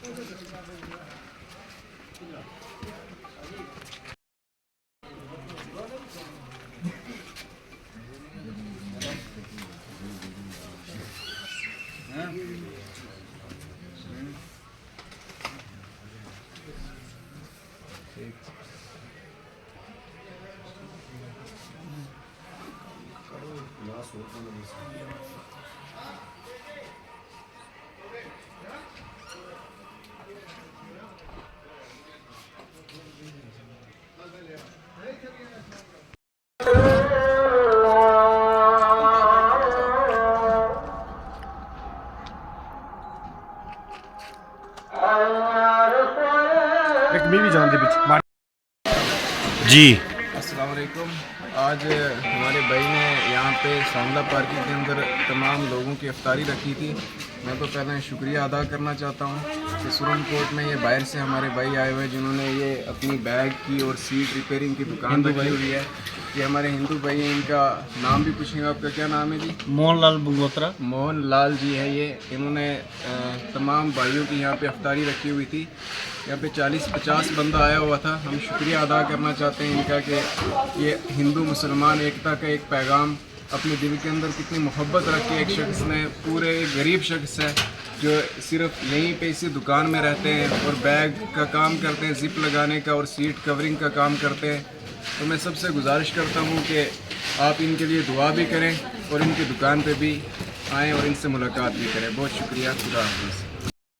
एक भी जानते पीछे जी। अस्सलाम वालेकुम। आज हमारे भाई ने यहाँ पे शामला पार्किंग के अंदर तमाम लोगों की इफ्तारी रखी थी। मैं तो पहले शुक्रिया अदा करना चाहता हूँ कि सुरन कोट में ये बाहर से हमारे भाई आए हुए जिन्होंने ये अपनी बैग की और सीट रिपेयरिंग की दुकान रखी हुई है। ये हमारे हिंदू भाई हैं, इनका नाम भी पूछेंगे। आपका क्या नाम है जी? मोहन लाल बंगोत्रा। मोहन लाल जी है ये। इन्होंने तमाम भाइयों की यहाँ पे इफ्तारी रखी हुई थी। यहाँ पे 40-50 बंदा आया हुआ था। हम शुक्रिया अदा करना चाहते हैं इनका कि ये हिंदू मुसलमान एकता का एक पैगाम अपने दिल के अंदर कितनी मोहब्बत रख के एक शख्स ने, पूरे एक गरीब शख्स है जो सिर्फ यहीं पे इसी दुकान में रहते हैं और बैग का काम करते हैं, जिप लगाने का और सीट कवरिंग का काम करते हैं। तो मैं सबसे गुजारिश करता हूँ कि आप इनके लिए दुआ भी करें और इनकी दुकान पे भी आएँ और इनसे मुलाकात भी करें। बहुत शुक्रिया। खुदा हाफिज़।